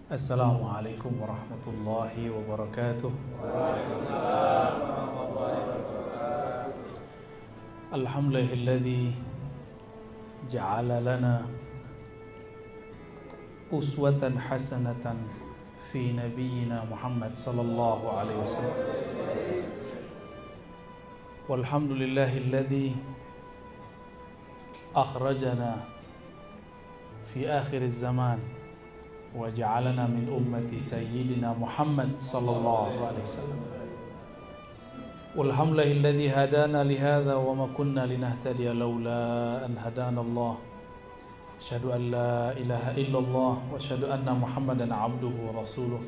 Assalamualaikum warahmatullahi wabarakatuh. Alhamdulillahilladzi ja'ala lana uswatan hasanatan fi nabiyyina Muhammad sallallahu alaihi wasallam. Walhamdulillahilladzi akhrajana fi akhiriz zaman wa ja'alana min ummati sayyidina Muhammad sallallahu alaihi wasallam. Walhamdulillahilladzi hadana li hadza wa ma kunna linahtadiya laula an hadana Allah. Asyhadu an la ilaha illallah wa asyhadu anna Muhammadan abduhu wa rasuluh.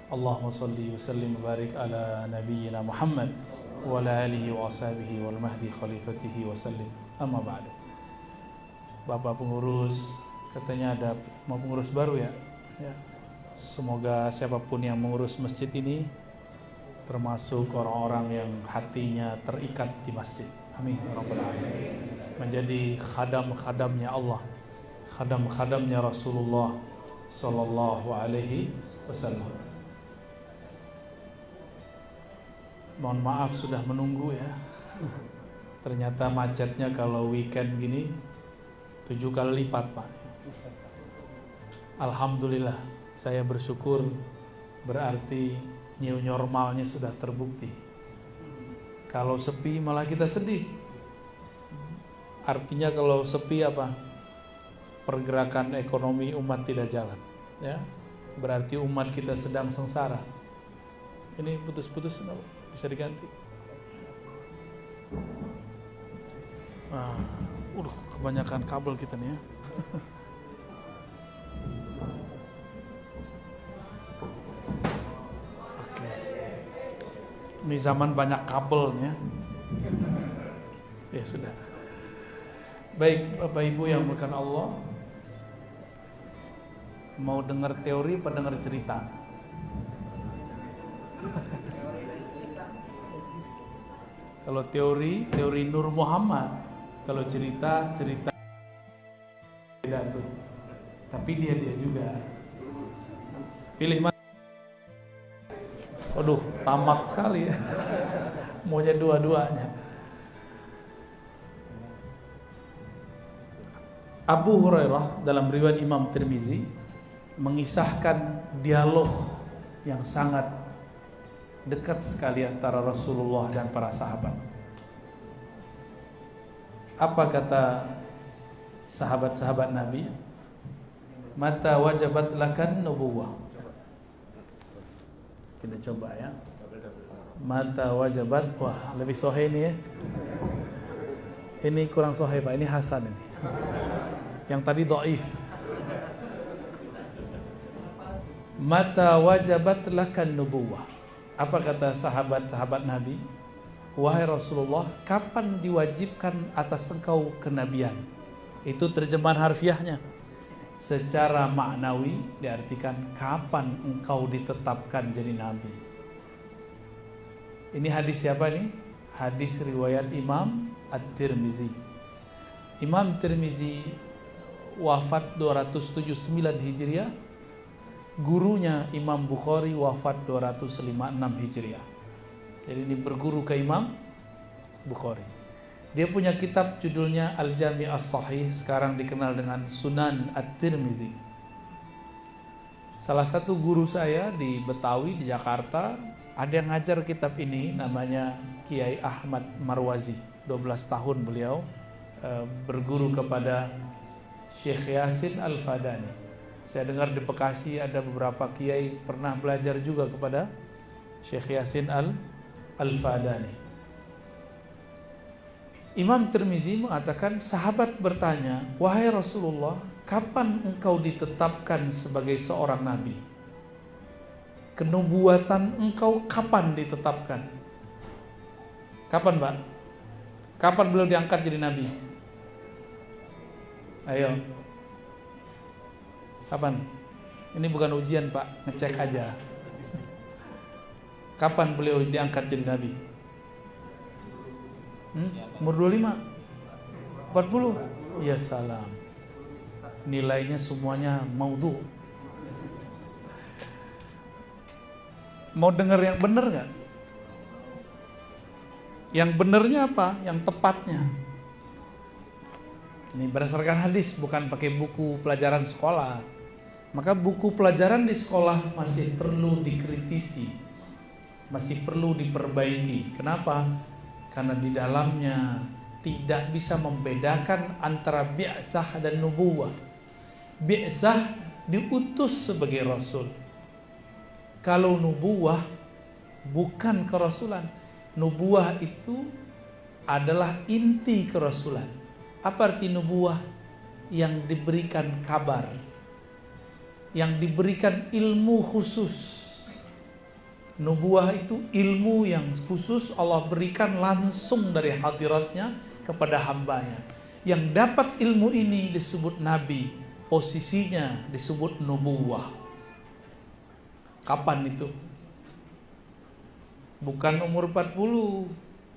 Allahumma shalli wa sallim wa barik ala nabiyyina Muhammad wa ala alihi wa ashabihi wal mahdi khalifatihi wa sallim. Amma ba'du. Bapak pengurus, katanya ada mau pengurus baru ya? Ya. Semoga siapapun yang mengurus masjid ini termasuk orang-orang yang hatinya terikat di masjid. Amin ya rabbal alamin. Menjadi khadam-khadamnya Allah, khadam-khadamnya Rasulullah sallallahu alaihi wasallam. Mohon maaf sudah menunggu ya. Ternyata macetnya kalau weekend gini 7 kali lipat, Pak. Alhamdulillah, saya bersyukur, berarti new normalnya sudah terbukti. Kalau sepi malah kita sedih. Artinya kalau sepi apa? Pergerakan ekonomi umat tidak jalan, ya. Berarti umat kita sedang sengsara. Ini putus-putus, bisa diganti. Kebanyakan kabel kita nih ya. Ini zaman banyak kabelnya. Ya sudah. Baik, Bapak Ibu yang dimuliakan Allah, mau dengar teori apa dengar cerita? Kalau teori Nur Muhammad. Kalau cerita beda tuh. Tapi dia juga. Pilih mana? Waduh, tamak sekali ya. Maunya dua-duanya. Abu Hurairah dalam riwayat Imam Tirmizi mengisahkan dialog yang sangat dekat sekali antara Rasulullah dan para sahabat. Apa kata sahabat-sahabat Nabi? Mata wajabat lakan nubuwah. Kita coba ya. Mata wajabat. Wah, lebih sahih ini ya. Ini kurang sahih Pak, ini hasan ini. Yang tadi dhaif. Mata wajabat lakan nubuwah. Apa kata sahabat-sahabat Nabi? Wahai Rasulullah, kapan diwajibkan atas engkau kenabian? Itu terjemahan harfiahnya. Secara maknawi diartikan kapan engkau ditetapkan jadi nabi. Ini hadis siapa nih? Hadis riwayat Imam At-Tirmizi. Imam Tirmizi wafat 279 Hijriah. Gurunya Imam Bukhari wafat 256 Hijriah. Jadi ini berguru ke Imam Bukhari. Dia punya kitab judulnya Al-Jami' As-Sahih, sekarang dikenal dengan Sunan At-Tirmizi. Salah satu guru saya di Betawi, di Jakarta, ada yang ngajar kitab ini, namanya Kiai Ahmad Marwazi. 12 tahun beliau berguru kepada Syekh Yasin Al-Fadani. Saya dengar di Bekasi ada beberapa kiai pernah belajar juga kepada Syekh Yasin Al-Fadani. Imam Tirmizi mengatakan, sahabat bertanya, wahai Rasulullah, kapan engkau ditetapkan sebagai seorang nabi? Kenubuatan engkau kapan ditetapkan? Kapan, Pak? Kapan beliau diangkat jadi nabi? Ayo. Kapan? Ini bukan ujian, Pak, ngecek aja. Kapan beliau diangkat jadi nabi? Umur 25? 40? Ya salam. Nilainya semuanya maudhu. Mau dengar yang benar nggak? Yang benernya apa? Yang tepatnya. Ini berdasarkan hadis, bukan pakai buku pelajaran sekolah. Maka buku pelajaran di sekolah masih perlu dikritisi, masih perlu diperbaiki. Kenapa? Karena di dalamnya tidak bisa membedakan antara bi'tsah dan nubuwah. Bi'tsah diutus sebagai rasul. Kalau nubuwah bukan kerasulan. Nubuwah itu adalah inti kerasulan. Apa arti nubuwah? Yang diberikan kabar, yang diberikan ilmu khusus. Nubuwah itu ilmu yang khusus Allah berikan langsung dari hadiratnya kepada hambanya. Yang dapat ilmu ini disebut nabi, posisinya disebut nubuwah. Kapan itu? Bukan umur 40,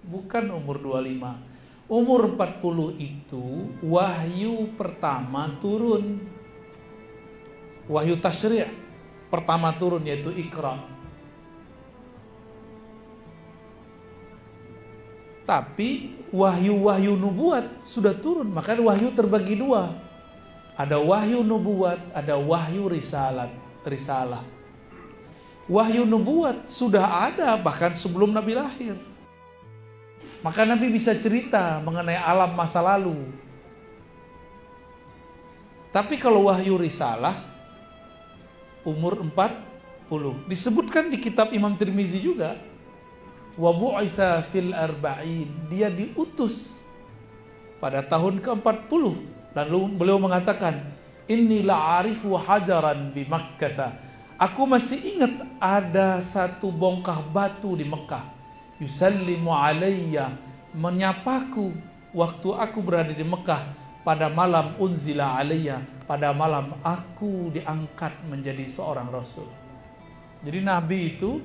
bukan umur 25. Umur 40 itu wahyu pertama turun. Wahyu tasyri' pertama turun, yaitu Iqra. Tapi wahyu-wahyu nubuat sudah turun. Maka wahyu terbagi dua. Ada wahyu nubuat, ada wahyu risalah. Wahyu nubuat sudah ada bahkan sebelum Nabi lahir. Maka Nabi bisa cerita mengenai alam masa lalu. Tapi kalau wahyu risalah umur 40. Disebutkan di kitab Imam Tirmizi juga. Wa bu'itsa fil arba'in. Dia diutus pada tahun ke-40. Lalu beliau mengatakan, "Inni la'arifu hajaran bi Makkah." Aku masih ingat ada satu bongkah batu di Mekah. Yusallimu alayya, menyapaku waktu aku berada di Mekah pada malam unzila alayya, pada malam aku diangkat menjadi seorang rasul. Jadi Nabi itu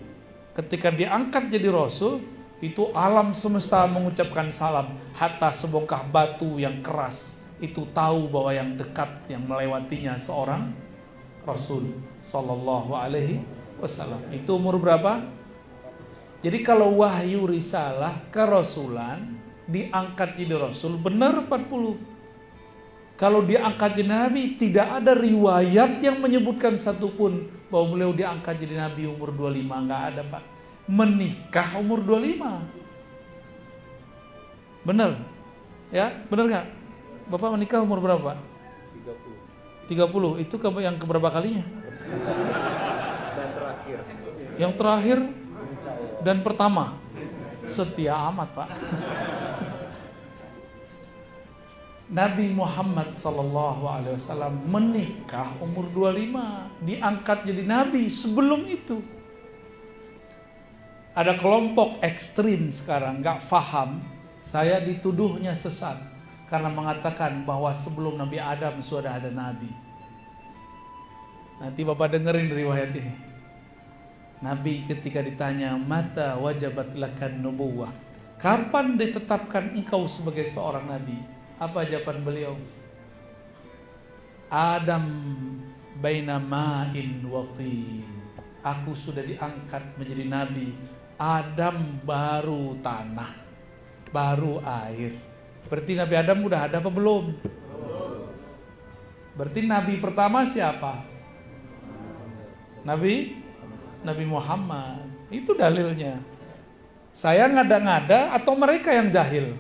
ketika diangkat jadi rasul, itu alam semesta mengucapkan salam. Hatta sebongkah batu yang keras itu tahu bahwa yang dekat yang melewatinya seorang rasul sallallahu alaihi wasallam. Itu umur berapa? Jadi kalau wahyu risalah kerasulan diangkat jadi rasul benar 40. Kalau diangkat jadi nabi tidak ada riwayat yang menyebutkan satupun bahwa beliau diangkat jadi nabi umur 25, enggak ada, Pak. Menikah umur 25. Benar? Ya, benar enggak? Bapak menikah umur berapa? 30. Itu yang keberapa kalinya? Dan terakhir. Yang terakhir dan pertama. Setia amat, Pak. Nabi Muhammad SAW menikah umur 25, diangkat jadi nabi sebelum itu. Ada kelompok ekstrim sekarang gak faham, saya dituduhnya sesat karena mengatakan bahwa sebelum Nabi Adam sudah ada nabi. Nanti Bapak dengerin riwayat ini. Nabi ketika ditanya, "Mata wajabat lakan nubuwah?" Kapan ditetapkan engkau sebagai seorang nabi? Apa jawaban beliau? Adam baina ma'in wa tin. Aku sudah diangkat menjadi nabi. Adam baru tanah, baru air. Berarti Nabi Adam udah ada apa belum? Berarti nabi pertama siapa? Nabi Muhammad. Itu dalilnya. Saya ngada-ngada atau mereka yang jahil?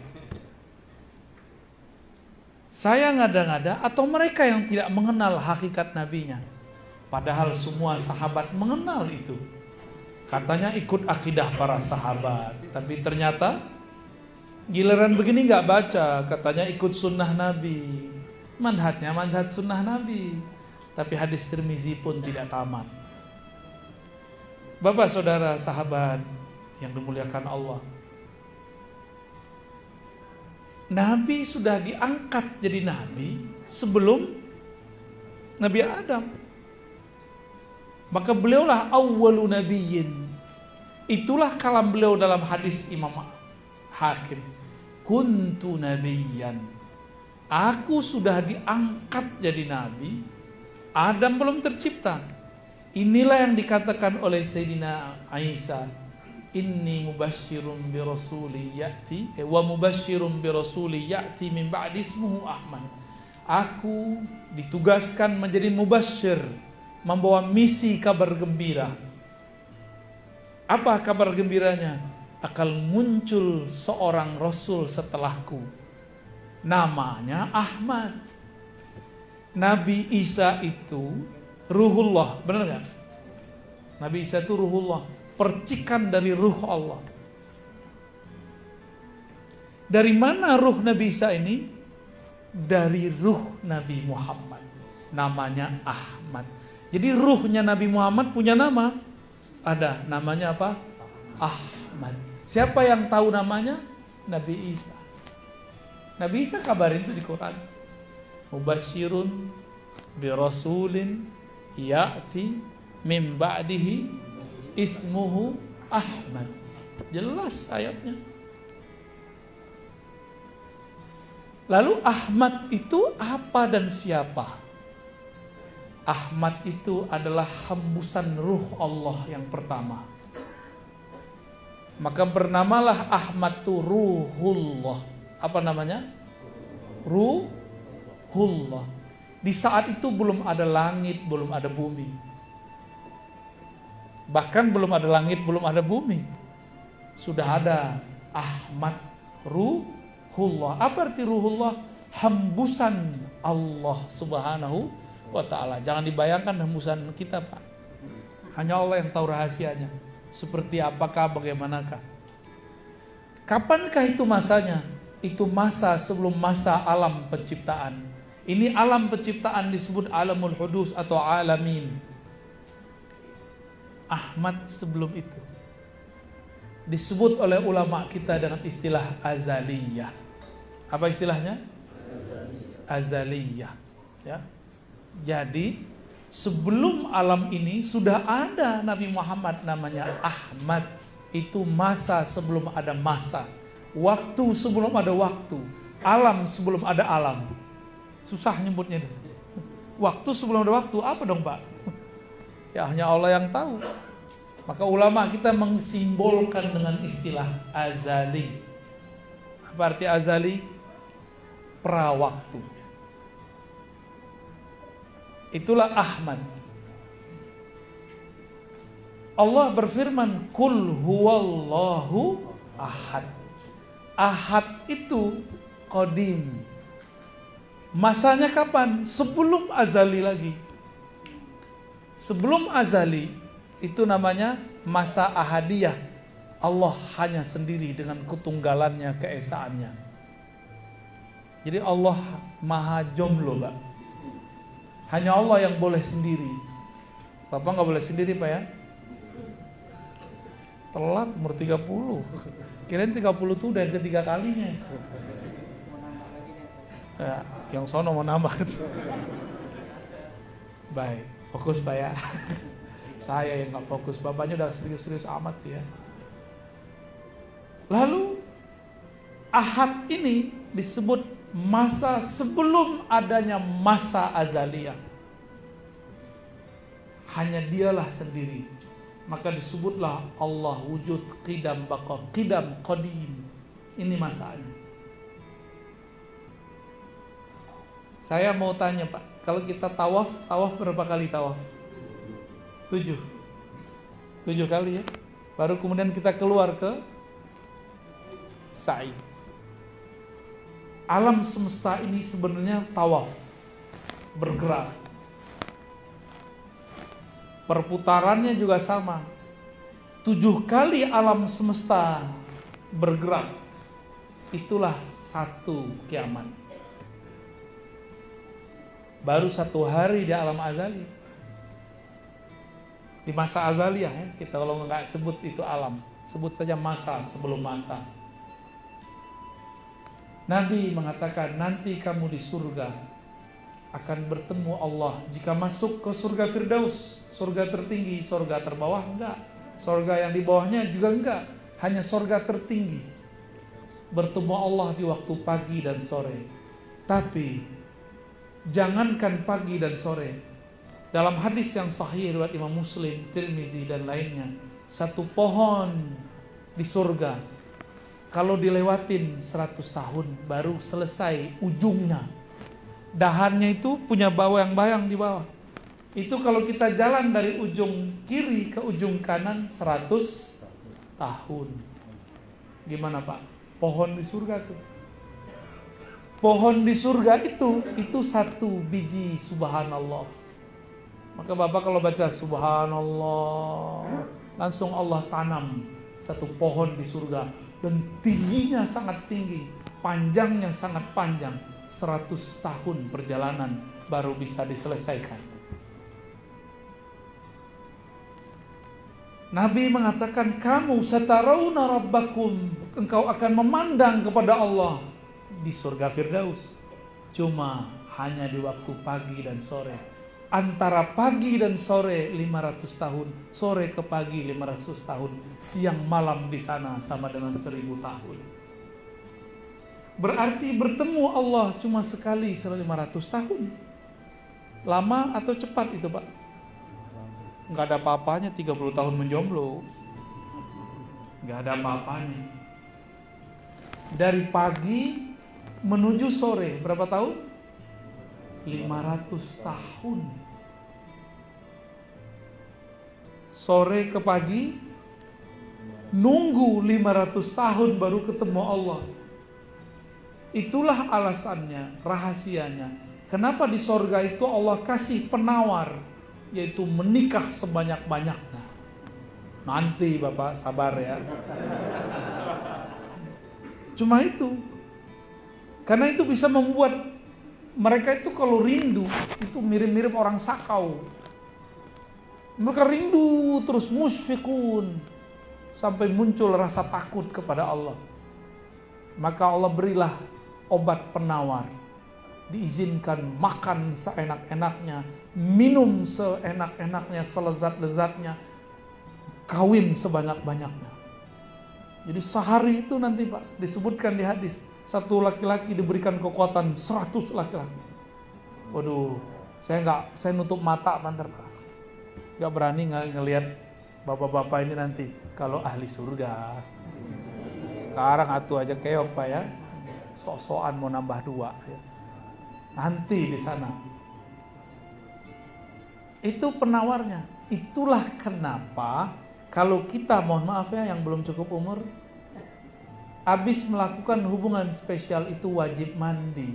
Saya ngada-ngada atau mereka yang tidak mengenal hakikat nabinya? Padahal semua sahabat mengenal itu. Katanya ikut akidah para sahabat, tapi ternyata giliran begini gak baca. Katanya ikut sunnah Nabi, manhajnya manhaj sunnah Nabi, tapi hadis Tirmizi pun tidak tamat. Bapak saudara sahabat yang dimuliakan Allah, Nabi sudah diangkat jadi nabi sebelum Nabi Adam. Maka beliaulah awwalu nabiyyin. Itulah kalam beliau dalam hadis Imam Hakim. Kuntu nabiyyan. Aku sudah diangkat jadi nabi. Adam belum tercipta. Inilah yang dikatakan oleh Sayyidina Isa, inni mubashshirun bi rasuli ya'ti wa mubashshirun bi rasuli ya'ti min ba'di ismuhu Ahmad. Aku ditugaskan menjadi mubasyir, membawa misi kabar gembira. Apa kabar gembiranya? Akan muncul seorang rasul setelahku, namanya Ahmad. Nabi Isa itu ruhullah, benar nggak? Nabi Isa itu ruhullah, percikan dari ruh Allah. Dari mana ruh Nabi Isa ini? Dari ruh Nabi Muhammad, namanya Ahmad. Jadi ruhnya Nabi Muhammad punya nama, ada namanya apa? Ahmad. Siapa yang tahu namanya? Nabi Isa. Nabi Isa kabarin itu di Quran. Mubashirun bi rasulin ya'ti min ba'dihi ismuhu Ahmad. Jelas ayatnya. Lalu Ahmad itu apa dan siapa? Ahmad itu adalah hembusan ruh Allah yang pertama. Maka bernamalah Ahmad itu Ruhullah. Apa namanya? Ruhullah. Di saat itu belum ada langit, belum ada bumi. Bahkan belum ada langit, belum ada bumi. Sudah ada Ahmad Ruhullah. Apa arti Ruhullah? Hembusan Allah Subhanahu wa ta'ala. Jangan dibayangkan hembusan kita, Pak. Hanya Allah yang tahu rahasianya. Seperti apakah, bagaimanakah. Kapankah itu masanya? Itu masa sebelum masa alam penciptaan. Ini alam penciptaan disebut alamul hudus atau alamin. Ahmad sebelum itu disebut oleh ulama kita dengan istilah azaliyah. Apa istilahnya? Azaliyah. Ya. Jadi sebelum alam ini sudah ada Nabi Muhammad namanya Ahmad. Itu masa sebelum ada masa, waktu sebelum ada waktu, alam sebelum ada alam. Susah nyebutnya itu. Waktu sebelum ada waktu, apa dong Pak? Ya hanya Allah yang tahu. Maka ulama kita mensimbolkan dengan istilah azali. Apa arti azali? Prawaktu. Itulah Ahmad. Allah berfirman, Kul huwallahu ahad. Ahad itu qadim. Masanya kapan? Sebelum azali lagi. Sebelum azali itu namanya masa ahadiyah. Allah hanya sendiri dengan ketunggalannya, keesaannya. Jadi Allah maha jomblo, Pak. Hanya Allah yang boleh sendiri. Bapak gak boleh sendiri, Pak ya? Telat umur 30. Kirain 30 itu udah yang ketiga kalinya. Ya, yang sono mau nambah. Baik, fokus Pak ya. Saya yang gak fokus, bapaknya udah serius-serius amat sih ya. Lalu Ahad ini disebut masa sebelum adanya masa azaliyah. Hanya dialah sendiri. Maka disebutlah Allah wujud qidam baqa, qidam qadim. Ini masanya. Saya mau tanya Pak, kalau kita tawaf berapa kali tawaf? 7 kali ya. Baru kemudian kita keluar ke sa'i. Alam semesta ini sebenarnya tawaf, bergerak. Perputarannya juga sama. 7 kali alam semesta bergerak. Itulah satu kiamat. Baru 1 hari di alam azali. Di masa azaliyah ya, kita kalau nggak sebut itu alam, sebut saja masa sebelum masa. Nabi mengatakan nanti kamu di surga akan bertemu Allah. Jika masuk ke surga Firdaus, surga tertinggi, surga terbawah enggak, surga yang di bawahnya juga enggak, hanya surga tertinggi. Bertemu Allah di waktu pagi dan sore. Tapi jangankan pagi dan sore, Dalam hadis yang sahih riwayat Imam Muslim, Tirmizi dan lainnya, satu pohon di surga kalau dilewatin 100 tahun baru selesai ujungnya. Dahannya itu punya bayang-bayang di bawah. Itu kalau kita jalan dari ujung kiri ke ujung kanan 100 tahun. Gimana Pak? Pohon di surga tuh. Pohon di surga itu satu biji, subhanallah. Maka Bapak kalau baca subhanallah, langsung Allah tanam satu pohon di surga. Dan tingginya sangat tinggi, panjangnya sangat panjang. 100 tahun perjalanan baru bisa diselesaikan. Nabi mengatakan, kamu satarawna rabbakum, engkau akan memandang kepada Allah di surga Firdaus. Cuma hanya di waktu pagi dan sore. Antara pagi dan sore 500 tahun, sore ke pagi 500 tahun, siang malam di sana sama dengan 1000 tahun. Berarti bertemu Allah cuma sekali 500 tahun. Lama atau cepat itu Pak? Nggak ada apa-apanya 30 tahun menjomblo. Nggak ada apa-apanya. Dari pagi menuju sore berapa tahun? 500 tahun. Sore ke pagi nunggu 500 tahun baru ketemu Allah. Itulah alasannya, rahasianya. Kenapa di sorga itu Allah kasih penawar, yaitu menikah sebanyak-banyaknya. Nanti Bapak sabar ya. Cuma itu. Karena itu bisa membuat mereka itu kalau rindu, itu mirip-mirip orang sakau. Mereka rindu terus musyfikun, sampai muncul rasa takut kepada Allah. Maka Allah berilah obat penawar. Diizinkan makan seenak-enaknya, minum seenak-enaknya, selezat-lezatnya, kawin sebanyak-banyaknya. Jadi sehari itu nanti Pak, disebutkan di hadis, satu laki-laki diberikan kekuatan 100 laki-laki. Waduh, saya nutup mata bentar Pak. Gak berani ngelihat bapak-bapak ini nanti kalau ahli surga. Sekarang atuh aja keok Pak ya. Sok-sokan mau nambah 2 ya. Nanti di sana. Itu penawarnya. Itulah kenapa kalau kita, mohon maaf ya yang belum cukup umur, habis melakukan hubungan spesial itu wajib mandi.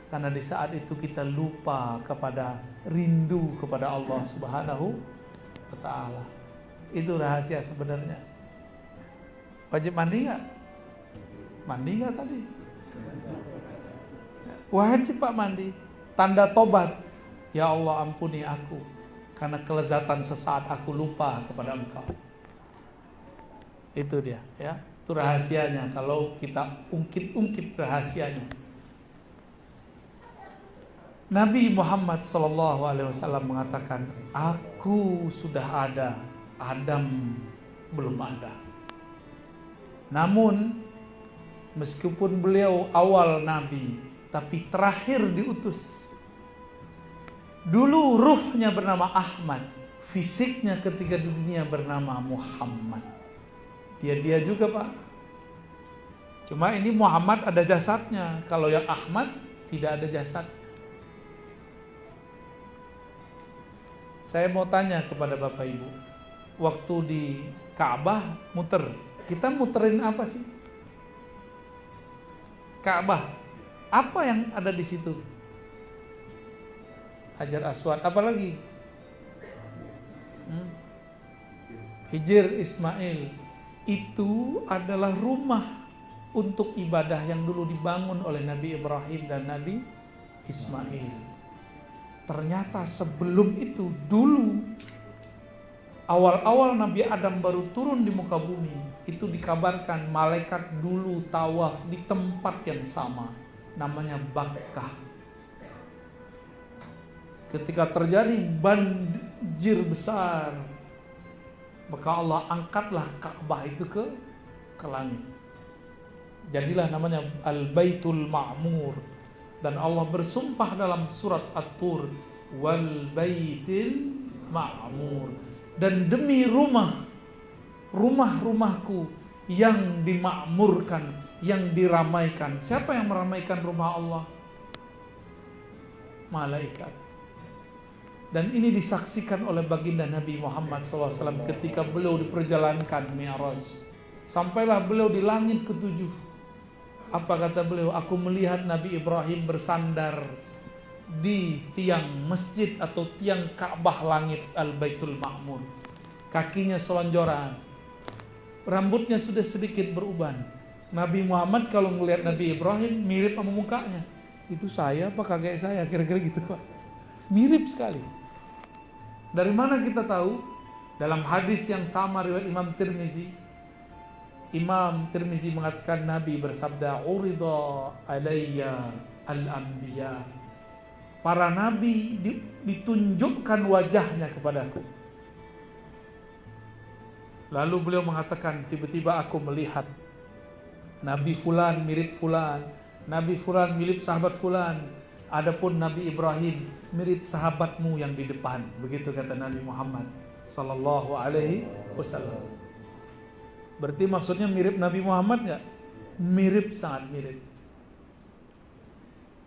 Karena di saat itu kita lupa kepada rindu kepada Allah Subhanahu wa ta'ala. Itu rahasia sebenarnya. Wajib mandi gak? Mandi gak tadi? Wajib Pak mandi. Tanda tobat. Ya Allah ampuni aku, karena kelezatan sesaat aku lupa kepada Engkau. Itu dia ya. Itu rahasianya kalau kita ungkit-ungkit rahasianya. Nabi Muhammad SAW mengatakan, aku sudah ada, Adam belum ada. Namun meskipun beliau awal Nabi, tapi terakhir diutus. Dulu ruhnya bernama Ahmad, fisiknya ketika di dunia bernama Muhammad. Dia juga Pak. Cuma ini Muhammad ada jasadnya. Kalau yang Ahmad tidak ada jasad. Saya mau tanya kepada Bapak Ibu, waktu di Ka'bah muter, kita muterin apa sih? Ka'bah, apa yang ada di situ? Hajar Aswad, apa lagi? Hijr Ismail. Itu adalah rumah untuk ibadah yang dulu dibangun oleh Nabi Ibrahim dan Nabi Ismail. Ternyata sebelum itu dulu, awal-awal Nabi Adam baru turun di muka bumi, itu dikabarkan malaikat dulu tawaf di tempat yang sama, namanya Bakkah. Ketika terjadi banjir besar, maka Allah angkatlah Ka'bah itu ke langit. Jadilah namanya Al-Baitul Ma'mur. Dan Allah bersumpah dalam surat At-Tur, wal baitil ma'mur, dan demi rumah-rumahku yang dimakmurkan, yang diramaikan. Siapa yang meramaikan rumah Allah? Malaikat. Dan ini disaksikan oleh baginda Nabi Muhammad SAW ketika beliau diperjalankan Mi'raj. Sampailah beliau di langit ketujuh. Apa kata beliau? Aku melihat Nabi Ibrahim bersandar di tiang masjid atau tiang Ka'bah langit Al-Baitul Ma'mur. Kakinya selonjoran, rambutnya sudah sedikit beruban. Nabi Muhammad kalau melihat Nabi Ibrahim mirip sama mukanya. Itu saya apa kakek saya? Kira-kira gitu Pak. Mirip sekali. Dari mana kita tahu? Dalam hadis yang sama riwayat Imam Tirmizi mengatakan Nabi bersabda, "Urida alayya al-anbiya." Para nabi ditunjukkan wajahnya kepadaku. Lalu beliau mengatakan, tiba-tiba aku melihat Nabi fulan mirip fulan, Nabi fulan mirip sahabat fulan, adapun Nabi Ibrahim mirip sahabatmu yang di depan. Begitu kata Nabi Muhammad sallallahu alaihi wasallam. Berarti maksudnya mirip Nabi Muhammad enggak? Mirip, sangat mirip.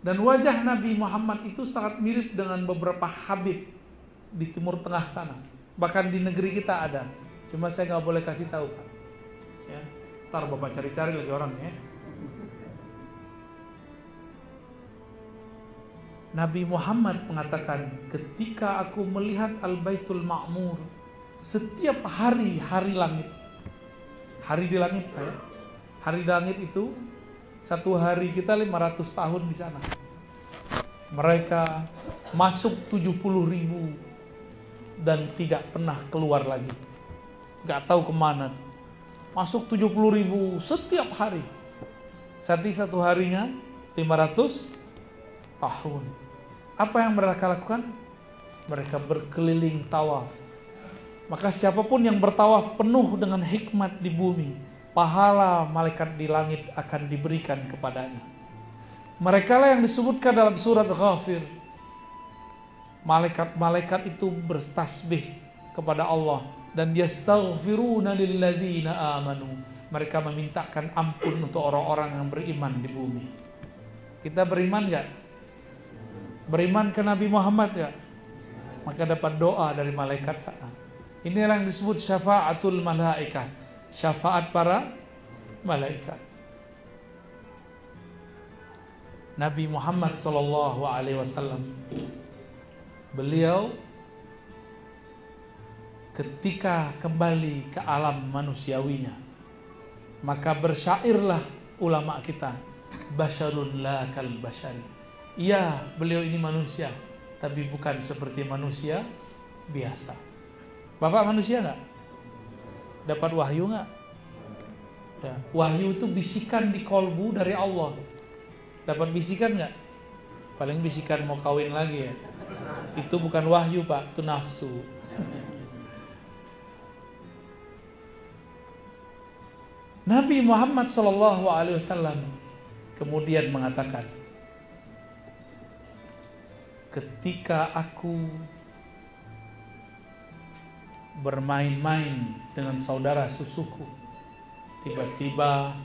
Dan wajah Nabi Muhammad itu sangat mirip dengan beberapa habib di Timur Tengah sana. Bahkan di negeri kita ada. Cuma saya nggak boleh kasih tahu, Pak. Ya, ntar Bapak cari-cari lagi orangnya. Nabi Muhammad mengatakan, ketika aku melihat Al-Baitul Ma'mur, setiap hari langit. Hari di langit, ya. Hari di langit itu satu hari kita 500 tahun di sana. Mereka masuk 70.000 dan tidak pernah keluar lagi. Gak tahu kemana. Masuk 70.000 setiap hari. Satu harinya 500 tahun. Apa yang mereka lakukan? Mereka berkeliling tawaf. Maka siapapun yang bertawaf penuh dengan hikmat di bumi, pahala malaikat di langit akan diberikan kepadanya. Mereka lah yang disebutkan dalam surat Ghafir. Malaikat-malaikat itu bertasbih kepada Allah dan yastaghfiruna lilladzina amanu. Mereka memintakan ampun untuk orang-orang yang beriman di bumi. Kita beriman enggak? Beriman ke Nabi Muhammad enggak? Maka dapat doa dari malaikat sana. Inilah yang disebut syafaatul malaikat. Syafaat para malaikat. Nabi Muhammad SAW, beliau ketika kembali ke alam manusiawinya, maka bersyairlah ulama kita, basyarun la kal basyari. Iya, beliau ini manusia, tapi bukan seperti manusia biasa. Bapak manusia enggak? Dapat wahyu enggak? Ya, wahyu itu bisikan di kolbu dari Allah. Dapat bisikan enggak? Paling bisikan mau kawin lagi ya. Itu bukan wahyu Pak, itu nafsu. Nabi Muhammad SAW kemudian mengatakan, ketika aku bermain-main dengan saudara susuku, tiba-tiba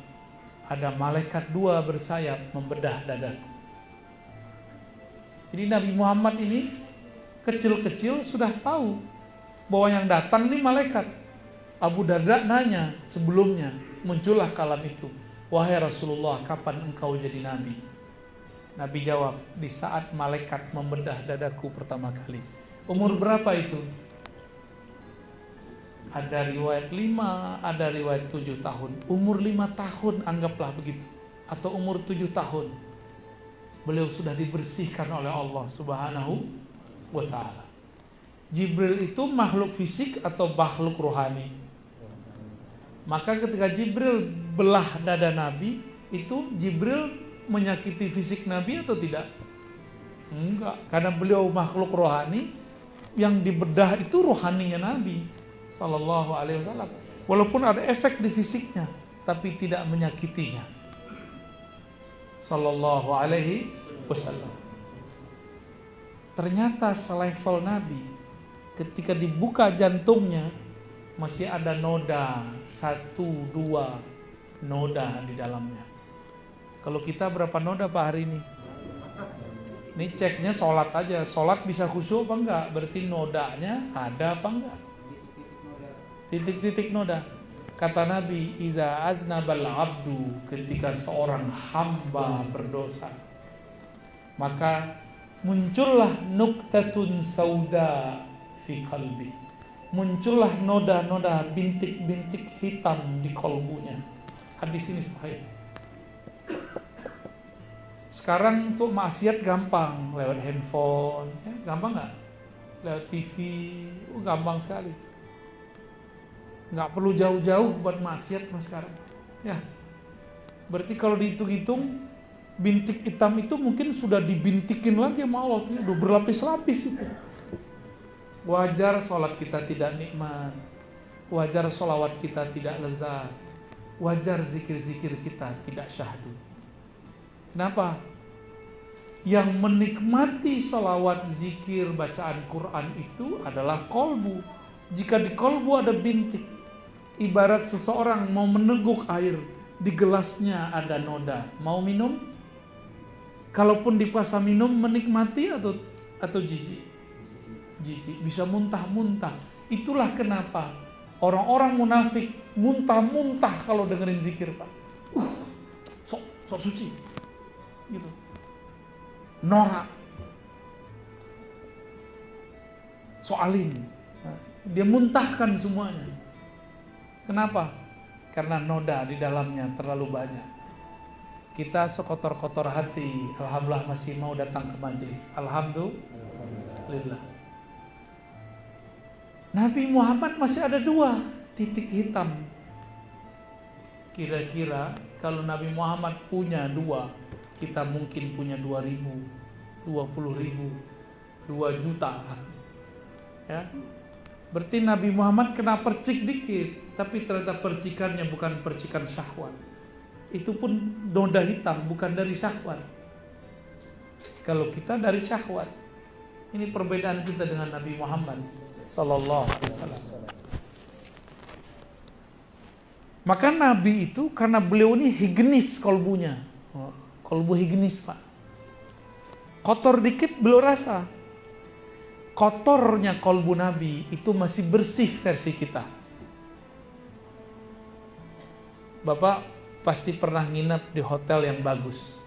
ada malaikat dua bersayap membedah dadaku. Jadi Nabi Muhammad ini kecil-kecil sudah tahu bahwa yang datang ini malaikat. Abu Darda nanya sebelumnya, muncullah kalam itu, wahai Rasulullah, kapan engkau jadi nabi? Nabi jawab, di saat malaikat membedah dadaku pertama kali. Umur berapa itu? Ada riwayat 5, ada riwayat 7 tahun. Umur 5 tahun anggaplah begitu, atau umur 7 tahun. Beliau sudah dibersihkan oleh Allah Subhanahu wa ta'ala. Jibril itu makhluk fisik atau makhluk rohani? Maka ketika Jibril belah dada Nabi, itu Jibril menyakiti fisik Nabi atau tidak? Enggak, karena beliau makhluk rohani, yang dibedah itu rohaninya Nabi Sallallahu Alaihi Wasallam. Walaupun ada efek di fisiknya, tapi tidak menyakitinya. Sallallahu Alaihi Wasallam. Ternyata selevel Nabi, ketika dibuka jantungnya masih ada noda, 1, 2 noda di dalamnya. Kalau kita berapa noda Pak hari ini? Ini ceknya sholat aja, sholat bisa khusyuk apa enggak? Berarti nodanya ada apa enggak? Titik-titik noda. Kata Nabi, "Idza aznabal abdu," ketika seorang hamba berdosa, maka muncullah nuktatun sauda fi qalbi. Muncullah noda-noda, bintik-bintik hitam di kolbunya. Hadis ini sahih. Sekarang untuk maksiat gampang, lewat handphone, ya, gampang nggak? Lewat TV, gampang sekali. Nggak perlu jauh-jauh buat maksiat mas sekarang. Ya, berarti kalau dihitung-hitung, bintik hitam itu mungkin sudah dibintikin lagi sama Allah, udah berlapis-lapis itu. Wajar sholat kita tidak nikmat, wajar sholawat kita tidak lezat, wajar zikir-zikir kita tidak syahdu. Kenapa? Yang menikmati sholawat, zikir, bacaan Quran itu adalah kolbu. Jika di kolbu ada bintik, ibarat seseorang mau meneguk air, di gelasnya ada noda, mau minum? Kalaupun dipaksa minum, menikmati atau jijik? Jijik, bisa muntah-muntah. Itulah kenapa orang-orang munafik muntah-muntah kalau dengerin zikir Pak. Sok suci. Gitu. Norak. Soalin. Dia muntahkan semuanya. Kenapa? Karena noda di dalamnya terlalu banyak. Kita sekotor-kotor hati, alhamdulillah masih mau datang ke majelis. Alhamdulillah. Nabi Muhammad masih ada 2 titik hitam. Kira-kira kalau Nabi Muhammad punya 2, kita mungkin punya 2.000, 20.000, 2 juta. Ya. Berarti Nabi Muhammad kena percik dikit, tapi ternyata percikannya bukan percikan syahwat. Itu pun noda hitam, bukan dari syahwat. Kalau kita dari syahwat. Ini perbedaan kita dengan Nabi Muhammad sallallahu alaihi wasallam. Maka Nabi itu karena beliau ini higienis kolbunya. Kolbu higienis Pak. Kotor dikit beliau rasa. Kotornya kolbu Nabi itu masih bersih versi kita. Bapak pasti pernah nginep di hotel yang bagus.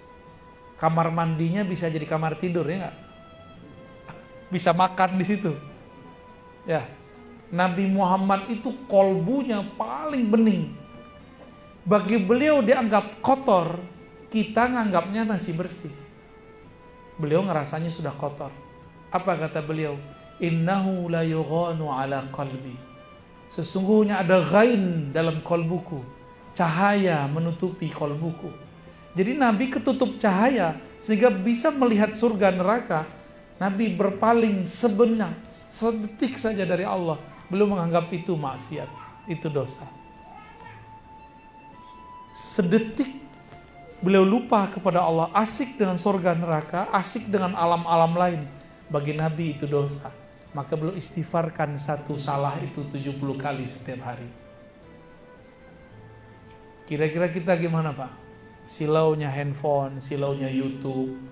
Kamar mandinya bisa jadi kamar tidur ya nggak? Bisa makan di situ. Ya, Nabi Muhammad itu kolbunya paling bening. Bagi beliau dianggap kotor, kita nganggapnya masih bersih. Beliau ngerasanya sudah kotor. Apa kata beliau? Innahu la yughanu ala qalbi. Sesungguhnya ada ghain dalam kolbuku. Cahaya menutupi kolbuku. Jadi Nabi ketutup cahaya sehingga bisa melihat surga neraka. Nabi berpaling sedetik saja dari Allah. Beliau menganggap itu maksiat, itu dosa. Sedetik beliau lupa kepada Allah, asik dengan surga neraka, asik dengan alam-alam lain. Bagi Nabi itu dosa. Maka beliau istighfarkan satu salah itu 70 kali setiap hari. Kira-kira kita gimana Pak? Silaunya handphone, silaunya YouTube.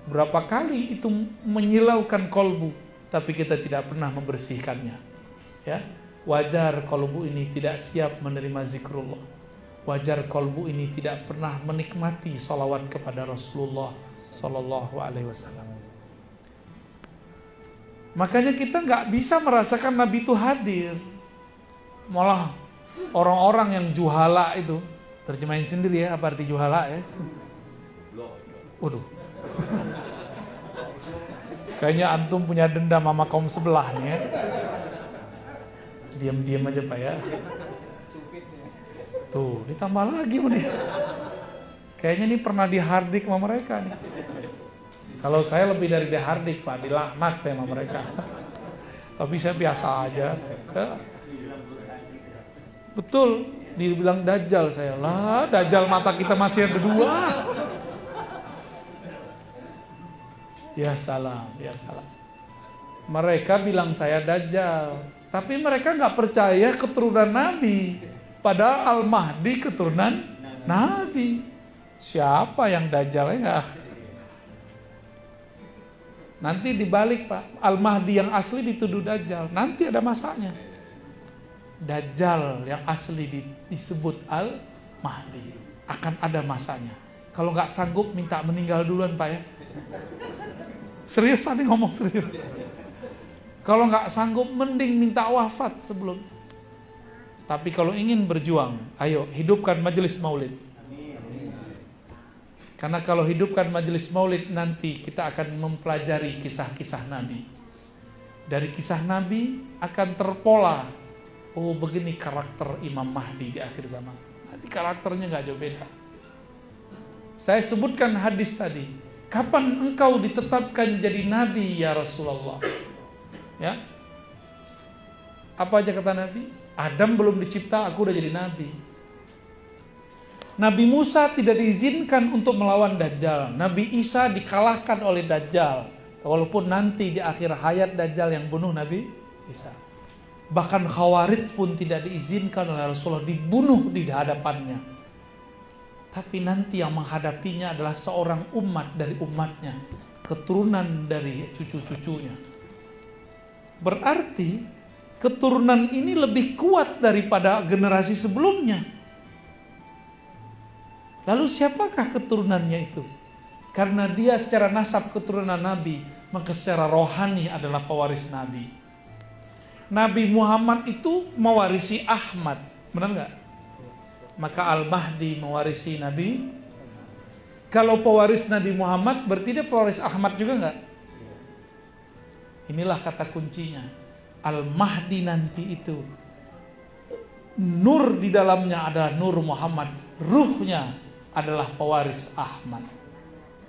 Berapa kali itu menyilaukan kolbu, tapi kita tidak pernah membersihkannya. Ya, wajar kolbu ini tidak siap menerima zikrullah. Wajar kolbu ini tidak pernah menikmati salawat kepada Rasulullah Sallallahu Alaihi Wasallam. Makanya kita nggak bisa merasakan Nabi itu hadir. Malah orang-orang yang juhala itu, terjemahin sendiri ya apa arti juhala ya? Waduh. Kayaknya antum punya dendam sama kaum sebelah nih ya. Diam-diam aja Pak ya. Tuh, ditambah lagi nih. Kayaknya ini pernah dihardik sama mereka nih. Kalau saya lebih dari dihardik Pak, dilaknat saya sama mereka. Tapi saya biasa aja. Betul, dibilang dajjal saya. Lah, dajjal mata kita masih ada 2. Ya salam, ya salam. Mereka bilang saya Dajjal, tapi mereka nggak percaya keturunan Nabi. Padahal Al-Mahdi keturunan Nabi. Siapa yang Dajjal ya? Nanti dibalik Pak, Al-Mahdi yang asli dituduh Dajjal. Nanti ada masanya. Dajjal yang asli disebut Al-Mahdi. Akan ada masanya. Kalau nggak sanggup minta meninggal duluan Pak ya. Serius tadi ngomong serius. Kalau nggak sanggup mending minta wafat sebelum. Tapi kalau ingin berjuang, ayo hidupkan majelis maulid. Karena kalau hidupkan majelis maulid nanti kita akan mempelajari kisah-kisah Nabi. Dari kisah Nabi akan terpola. Oh begini karakter Imam Mahdi di akhir zaman. Nanti karakternya nggak jauh beda. Saya sebutkan hadis tadi. Kapan engkau ditetapkan jadi Nabi ya Rasulullah? Ya. Apa aja kata Nabi? Adam belum dicipta, aku udah jadi Nabi. Nabi Musa tidak diizinkan untuk melawan Dajjal. Nabi Isa dikalahkan oleh Dajjal. Walaupun nanti di akhir hayat Dajjal yang bunuh Nabi Isa. Bahkan Khawarij pun tidak diizinkan oleh Rasulullah dibunuh di hadapannya. Tapi nanti yang menghadapinya adalah seorang umat dari umatnya. Keturunan dari cucu-cucunya. Berarti keturunan ini lebih kuat daripada generasi sebelumnya. Lalu siapakah keturunannya itu? Karena dia secara nasab keturunan Nabi, maka secara rohani adalah pewaris Nabi. Nabi Muhammad itu mewarisi Ahmad, benar nggak? Maka Al-Mahdi mewarisi Nabi. Kalau pewaris Nabi Muhammad, berarti dia pewaris Ahmad juga nggak? Inilah kata kuncinya. Al-Mahdi nanti itu, nur di dalamnya adalah nur Muhammad, ruhnya adalah pewaris Ahmad.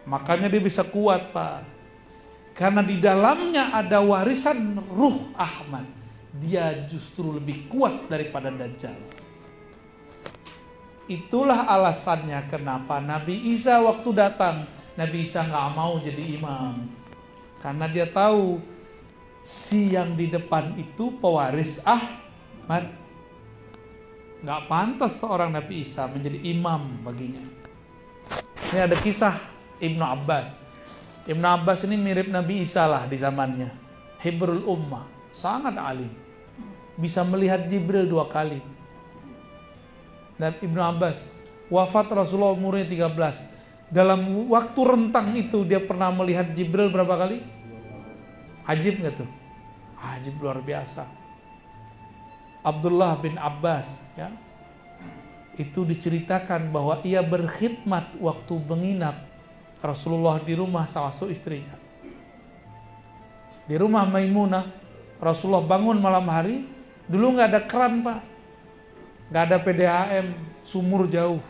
Makanya dia bisa kuat Pak. Karena di dalamnya ada warisan ruh Ahmad. Dia justru lebih kuat daripada Dajjal. Itulah alasannya kenapa Nabi Isa waktu datang, Nabi Isa gak mau jadi imam. Karena dia tahu si yang di depan itu pewaris Ahmad. Gak pantas seorang Nabi Isa menjadi imam baginya. Ini ada kisah Ibnu Abbas. Ibnu Abbas ini mirip Nabi Isa lah di zamannya. Hibrul Ummah, sangat alim. Bisa melihat Jibril 2 kali. Dan Ibnu Abbas wafat Rasulullah umurnya 13. Dalam waktu rentang itu dia pernah melihat Jibril berapa kali? Ajib gak tuh? Ajib luar biasa. Abdullah bin Abbas ya, itu diceritakan bahwa ia berkhidmat waktu menginap Rasulullah di rumah salah satu istrinya. Di rumah Maimunah, Rasulullah bangun malam hari, dulu nggak ada keran Pak, nggak ada PDAM, sumur jauh.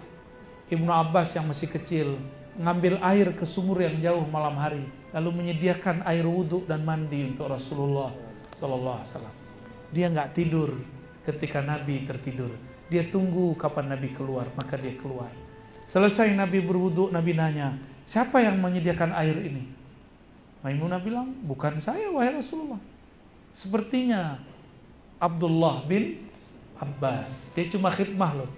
Ibnu Abbas yang masih kecil ngambil air ke sumur yang jauh malam hari, lalu menyediakan air wudhu dan mandi untuk Rasulullah Sallallahu Alaihi Wasallam. Dia nggak tidur ketika Nabi tertidur. Dia tunggu kapan Nabi keluar, maka dia keluar. Selesai Nabi berwudu, Nabi nanya, siapa yang menyediakan air ini? Maimunah bilang, bukan saya wahai Rasulullah. Sepertinya Abdullah bin Abbas. Dia cuma khidmah loh.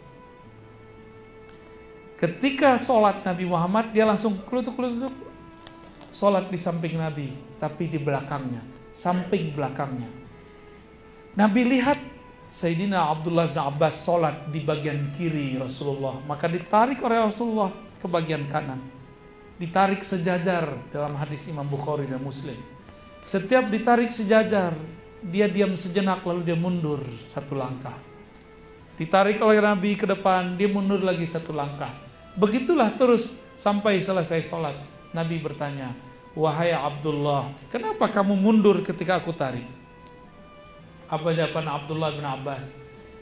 Ketika sholat Nabi Muhammad, dia langsung kelutuk-kelutuk. Sholat di samping Nabi, tapi di belakangnya, samping belakangnya. Nabi lihat Sayyidina Abdullah bin Abbas sholat di bagian kiri Rasulullah, maka ditarik oleh Rasulullah ke bagian kanan. Ditarik sejajar dalam hadis Imam Bukhari dan Muslim. Setiap ditarik sejajar, dia diam sejenak lalu dia mundur 1 langkah. Ditarik oleh Nabi ke depan, dia mundur lagi 1 langkah. Begitulah terus sampai selesai sholat. Nabi bertanya, wahai Abdullah, kenapa kamu mundur ketika aku tarik? Apa jawaban Abdullah bin Abbas?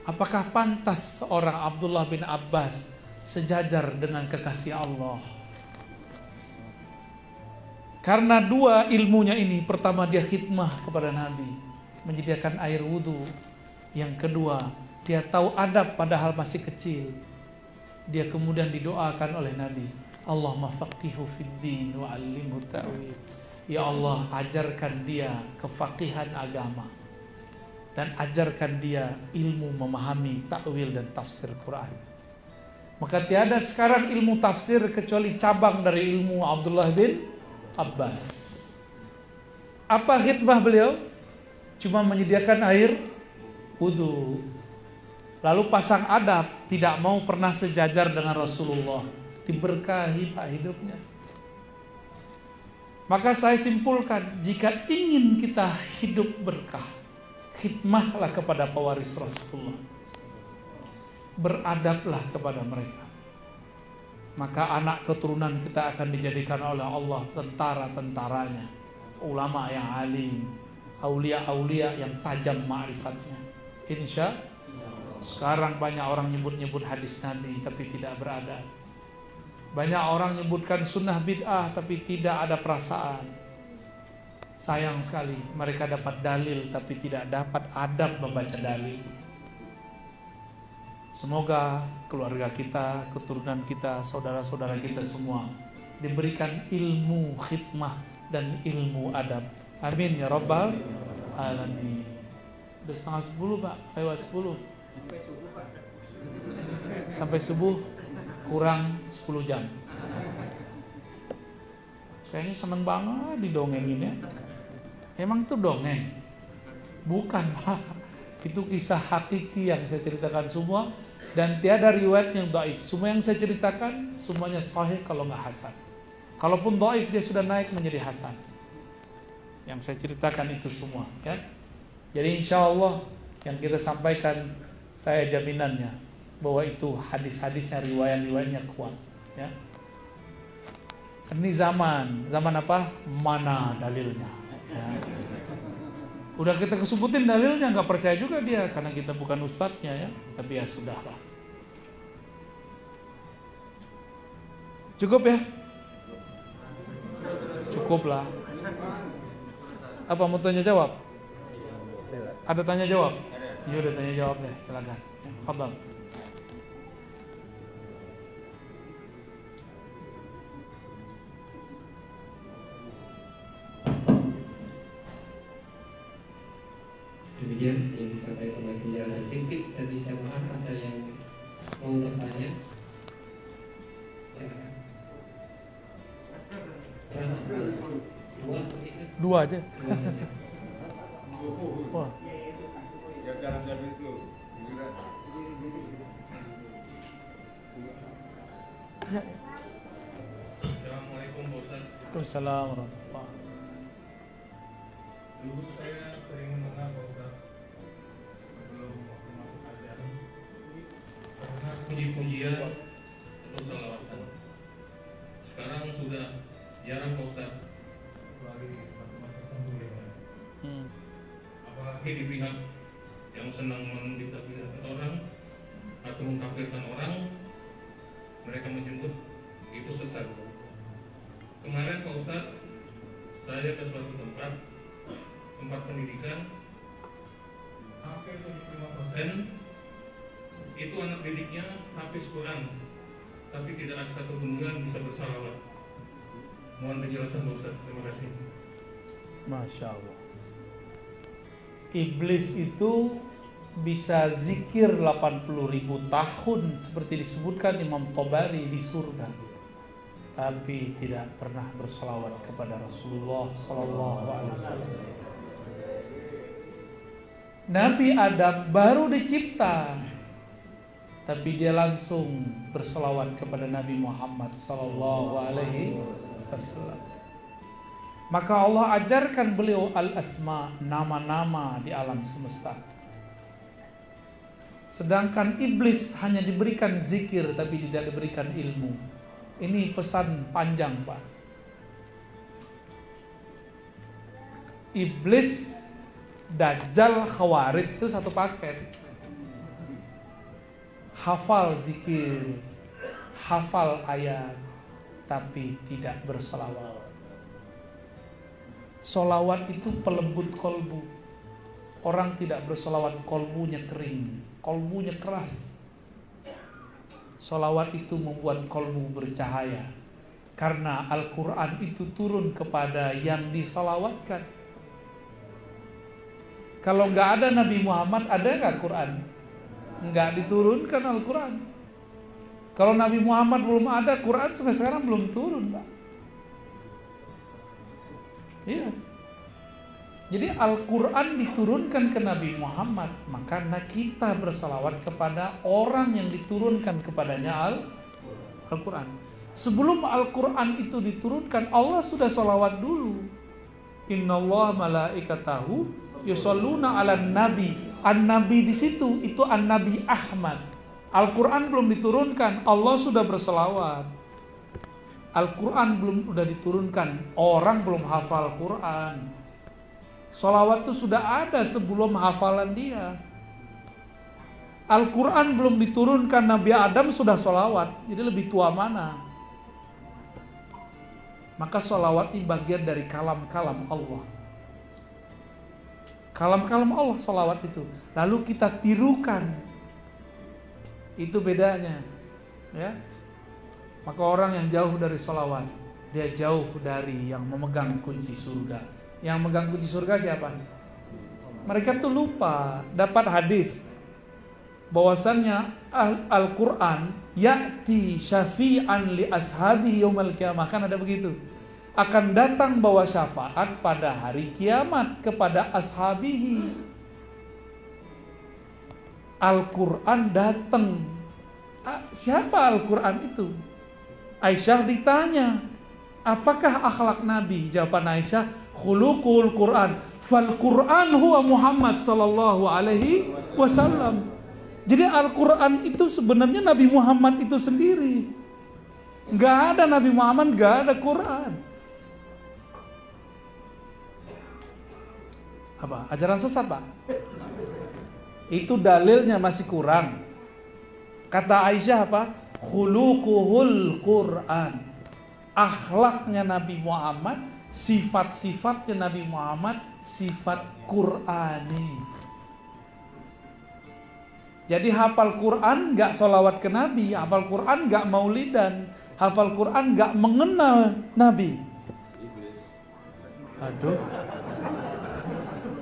Apakah pantas seorang Abdullah bin Abbas sejajar dengan kekasih Allah? Karena 2 ilmunya ini. Pertama, dia khidmah kepada Nabi, menyediakan air wudhu. Yang kedua, dia tahu adab padahal masih kecil. Dia kemudian didoakan oleh Nabi, Allahumma faqihu fid din wa 'allimhu ta'wil. Ya Allah, ajarkan dia kefaqihan agama dan ajarkan dia ilmu memahami takwil dan tafsir Quran. Maka tiada sekarang ilmu tafsir kecuali cabang dari ilmu Abdullah bin Abbas. Apa khidmah beliau? Cuma menyediakan air wudu, lalu pasang adab, tidak mau pernah sejajar dengan Rasulullah. Diberkahi Pak hidupnya. Maka saya simpulkan, jika ingin kita hidup berkah, khidmahlah kepada pewaris Rasulullah, beradablah kepada mereka. Maka anak keturunan kita akan dijadikan oleh Allah tentara-tentaranya, ulama yang alim, aulia-aulia yang tajam ma'rifatnya. Insya Allah. Sekarang banyak orang nyebut-nyebut hadis Nabi tapi tidak beradab. Banyak orang menyebutkan sunnah bid'ah tapi tidak ada perasaan. Sayang sekali, mereka dapat dalil tapi tidak dapat adab membaca dalil. Semoga keluarga kita, keturunan kita, saudara-saudara kita semua diberikan ilmu khidmah dan ilmu adab. Amin ya rabbal alamin. Udah 9:30 Pak, lewat 10. Sampai subuh kurang 10 jam. Kayaknya seneng banget didongengin ya. Emang itu dongeng? Bukan. Itu kisah hakiki yang saya ceritakan semua. Dan tiada riwayat yang dhaif. Semua yang saya ceritakan semuanya sahih kalau nggak hasan. Kalaupun dhaif dia sudah naik menjadi hasan. Yang saya ceritakan itu semua ya. Jadi insya Allah yang kita sampaikan, saya jaminannya bahwa itu hadis-hadisnya, riwayat-riwayatnya kuat ya. Ini zaman apa? Mana dalilnya ya. Udah kita kesebutin dalilnya, nggak percaya juga dia karena kita bukan ustadznya ya. Tapi ya sudahlah. Cukup ya? Cukuplah. Apa mau tanya jawab? Ada tanya jawab? Iya udah tanya jawab deh, silakan. Fadhal. Demikian yang disampaikan oleh penjelasan singkat dari jamaah. Ada yang mau bertanya? Silakan. Dua aja. Wah. Assalamualaikum Pak Ustaz. Waalaikumsalam warahmatullahi. Dulu saya sering mendengar Pak Ustaz sebelum waktu masuk ajaran karena puji-pujian atau salawatan. Sekarang sudah jarang Pak Ustaz, kecuali waktu masuk kuliah. Apalagi di pihak yang senang mendiktafirkan orang atau mengkafirkan orang, mereka menyebut itu sesat. Kemarin Pak Ustaz, saya ke suatu tempat pendidikan, hampir 75% itu anak didiknya hafiz Quran, tapi tidak ada satu pun yang bisa bersalawat. Mohon penjelasan Pak Ustaz. Terima kasih. Masya Allah. Iblis itu bisa zikir 80.000 tahun seperti disebutkan Imam Tabari di surga, tapi tidak pernah bersalawat kepada Rasulullah Sallallahu Alaihi Wasallam. Nabi Adam baru dicipta, tapi dia langsung bersalawat kepada Nabi Muhammad Sallallahu Alaihi Wasallam. Maka Allah ajarkan beliau al-asma, nama-nama di alam semesta. Sedangkan iblis hanya diberikan zikir tapi tidak diberikan ilmu. Ini pesan panjang Pak. Iblis, Dajjal, Khawarij itu satu paket. Hafal zikir, hafal ayat, tapi tidak berselawat. Solawat itu pelembut kolbu. Orang tidak bersolawat, kolbunya kering, kolbunya keras. Solawat itu membuat kolbu bercahaya. Karena Al-Quran itu turun kepada yang disalawatkan. Kalau nggak ada Nabi Muhammad, ada nggak Quran? Nggak diturunkan Al-Quran. Kalau Nabi Muhammad belum ada, Quran sampai sekarang belum turun, Pak. Iya. Jadi Al-Quran diturunkan ke Nabi Muhammad, maka kita bersalawat kepada orang yang diturunkan kepadanya Al-Quran. Sebelum Al-Quran itu diturunkan, Allah sudah salawat dulu. Innallaha malaikatahu yusholluna 'alan nabi. An-nabi di situ itu An-Nabi Ahmad. Al-Quran belum diturunkan, Allah sudah bersalawat. Al-Quran belum sudah diturunkan, orang belum hafal Quran. Salawat itu sudah ada sebelum hafalan dia. Al-Quran belum diturunkan, Nabi Adam sudah salawat. Jadi lebih tua mana? Maka salawat ini bagian dari kalam-kalam Allah. Kalam-kalam Allah salawat itu. Lalu kita tirukan. Itu bedanya. Ya. Maka orang yang jauh dari salawat, dia jauh dari yang memegang kunci surga. Yang megang kunci surga siapa? Mereka tuh lupa. Dapat hadis bahwasannya Al-Quran ya'ti syafi'an li ashabi yaumal qiyamah. Kan ada begitu. Akan datang bawa syafaat pada hari kiamat kepada ashabihi. Al-Quran datang. Siapa Al-Quran itu? Aisyah ditanya, apakah akhlak Nabi? Jawaban Aisyah, khuluqul Quran. Fal Quran huwa Muhammad sallallahu alaihi wasallam. Jadi Al-Quran itu sebenarnya Nabi Muhammad itu sendiri. Gak ada Nabi Muhammad, gak ada Quran. Apa? Ajaran sesat, Pak? Itu dalilnya masih kurang. Kata Aisyah apa? Khuluquhul Quran. Akhlaknya Nabi Muhammad, sifat-sifatnya Nabi Muhammad, sifat Qurani. Jadi hafal Quran gak sholawat ke Nabi, hafal Quran gak maulidan, hafal Quran gak mengenal Nabi. Aduh,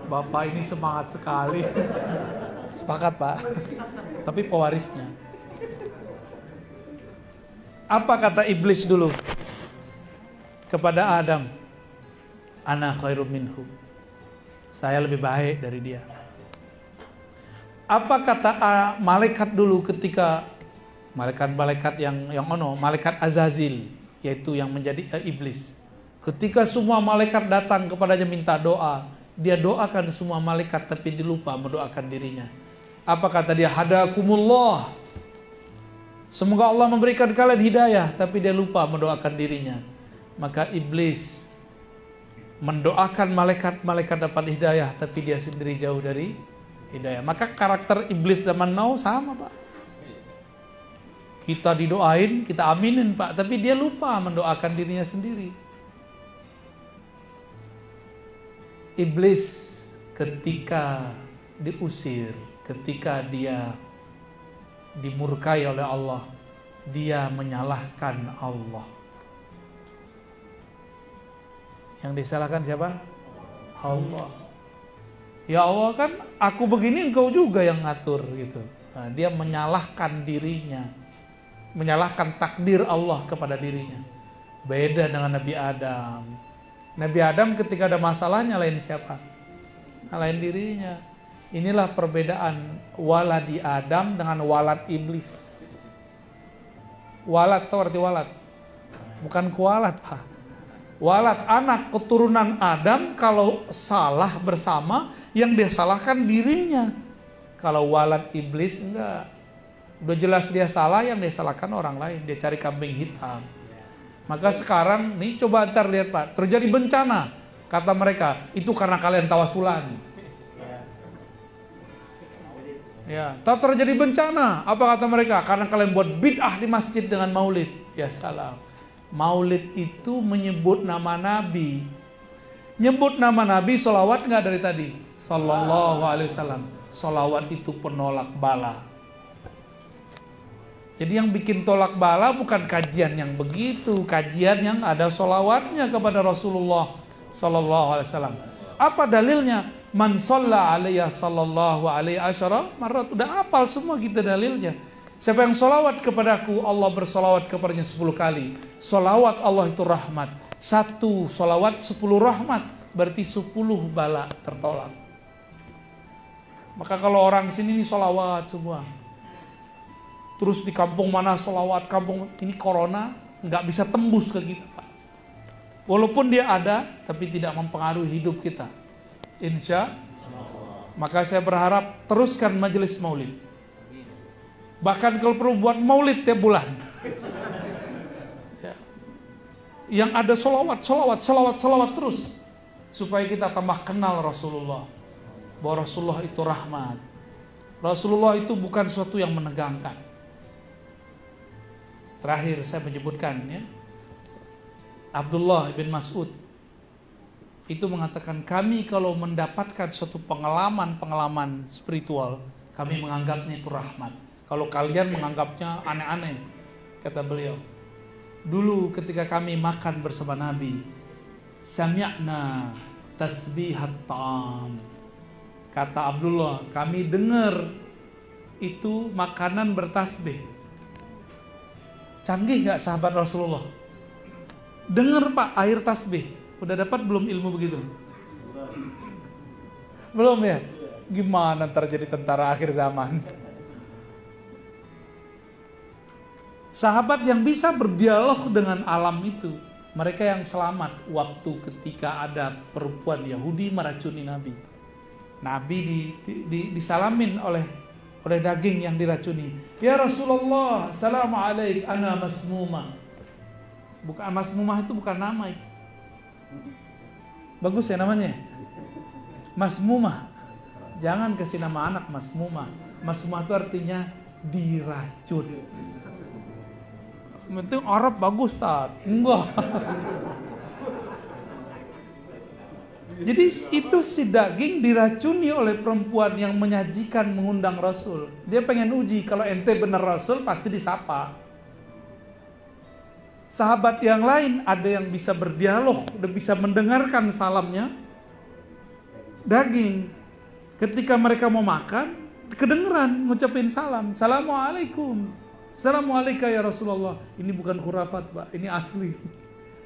Bapak ini semangat sekali. Sepakat, Pak. Tapi pewarisnya. Apa kata iblis dulu kepada Adam? Ana khairum minhu. Saya lebih baik dari dia. Apa kata malaikat dulu ketika malaikat malaikat Azazil, yaitu yang menjadi iblis. Ketika semua malaikat datang kepadanya minta doa, dia doakan semua malaikat tapi dia lupa mendoakan dirinya. Apa kata dia? Hadakumullah. Semoga Allah memberikan kalian hidayah, tapi dia lupa mendoakan dirinya. Maka iblis mendoakan malaikat dapat hidayah, tapi dia sendiri jauh dari hidayah. Maka karakter iblis zaman now sama, Pak. Kita didoain, kita aminin, Pak, tapi dia lupa mendoakan dirinya sendiri. Iblis ketika diusir, ketika dia dimurkai oleh Allah, dia menyalahkan Allah. Yang disalahkan siapa? Allah. Ya Allah, kan aku begini, engkau juga yang ngatur gitu. Nah, dia menyalahkan dirinya, menyalahkan takdir Allah kepada dirinya. Beda dengan Nabi Adam. Nabi Adam ketika ada masalah nyalain siapa? Nyalain dirinya. Inilah perbedaan waladi Adam dengan walad iblis. Walad, tahu arti walad? Bukan kualat, Pak. Walad, anak keturunan Adam, kalau salah bersama, yang dia salahkan dirinya. Kalau walad iblis, enggak. Udah jelas dia salah, yang dia salahkan orang lain. Dia cari kambing hitam. Maka sekarang, nih coba ntar lihat, Pak, terjadi bencana. Kata mereka, itu karena kalian tawasulan. Ya, tak terjadi bencana. Apa kata mereka? Karena kalian buat bid'ah di masjid dengan maulid. Ya salam. Maulid itu menyebut nama Nabi. Nyebut nama Nabi, sholawat nggak dari tadi? Sallallahu alaihi wasallam. Sholawat itu penolak bala. Jadi yang bikin tolak bala bukan kajian yang begitu, kajian yang ada sholawatnya kepada Rasulullah sallallahu alaihi wasallam. Apa dalilnya? Man shalla alaiya sallallahu alaihi asyara marrat. Udah hafal semua kita dalilnya. Siapa yang sholawat kepadaku, Allah bersolawat kepadanya 10 kali. Sholawat Allah itu rahmat. 1 sholawat 10 rahmat. Berarti 10 bala tertolak. Maka kalau orang sini ini sholawat semua. Terus di kampung mana sholawat, kampung ini corona nggak bisa tembus ke kita, Pak. Walaupun dia ada, tapi tidak mempengaruhi hidup kita. Insya Allah. Maka saya berharap teruskan majelis maulid. Bahkan kalau perlu buat maulid tiap bulan. Ya. Yang ada sholawat terus. Supaya kita tambah kenal Rasulullah. Bahwa Rasulullah itu rahmat. Rasulullah itu bukan sesuatu yang menegangkan. Terakhir saya menyebutkan ya, Abdullah bin Mas'ud itu mengatakan, kami kalau mendapatkan suatu pengalaman spiritual, kami menganggapnya itu rahmat. Kalau kalian menganggapnya aneh-aneh, kata beliau. Dulu ketika kami makan bersama Nabi, sami'na tasbihat ta'am. Kata Abdullah, kami dengar itu makanan bertasbih. Canggih gak sahabat Rasulullah? Dengar Pak, air tasbih. Udah dapat belum ilmu begitu? Belum ya? Gimana ntar jadi tentara akhir zaman? Sahabat yang bisa berdialog dengan alam itu, mereka yang selamat waktu ketika ada perempuan Yahudi meracuni Nabi. Nabi disalamin oleh daging yang diracuni. Ya Rasulullah, salam alaik, ana masmumah. Bukan masmumah, itu bukan nama itu. Bagus ya namanya, masmumah. Jangan kasih nama anak masmumah. Masmumah itu artinya diracun. Penting Arab bagus tak? Enggak. Jadi itu si daging diracuni oleh perempuan yang menyajikan, mengundang Rasul. Dia pengen uji, kalau ente benar Rasul pasti disapa. Sahabat yang lain ada yang bisa berdialog, dan bisa mendengarkan salamnya. Daging, ketika mereka mau makan, kedengeran ngucapin salam. Assalamualaikum. Assalamualaikum ya Rasulullah. Ini bukan khurafat Pak, ini asli.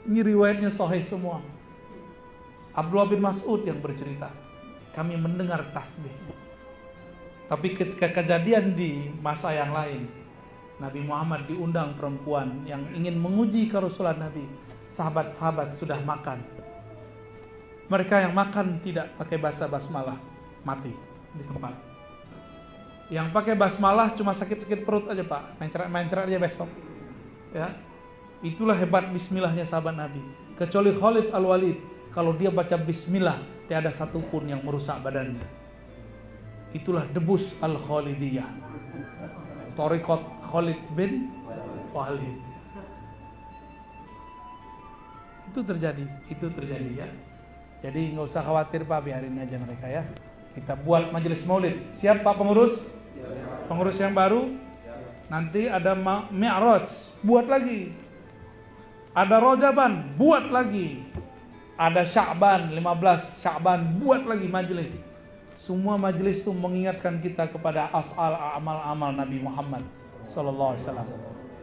Ini riwayatnya sahih semua. Abdullah bin Mas'ud yang bercerita, kami mendengar tasbih. Tapi ketika kejadian di masa yang lain, Nabi Muhammad diundang perempuan yang ingin menguji kerasulan Nabi. Sahabat-sahabat sudah makan. Mereka yang makan tidak pakai basmalah, mati di tempat. Yang pakai basmalah cuma sakit-sakit perut aja Pak, mencret aja besok. Ya, itulah hebat bismillahnya sahabat Nabi. Kecuali Khalid Al-Walid, kalau dia baca bismillah, tidak ada satupun yang merusak badannya. Itulah debus Al-Khalidiyah, Thariqat Khalid bin Walid. Itu terjadi ya. Jadi nggak usah khawatir Pak, biarin aja mereka ya. Kita buat majelis maulid. Siap Pak pengurus? Pengurus yang baru? Nanti ada Mi'raj, buat lagi. Ada Rojaban, buat lagi. Ada Sya'ban, 15 Sya'ban, buat lagi majelis. Semua majelis itu mengingatkan kita kepada amal Nabi Muhammad sallallahu alaihi wasallam.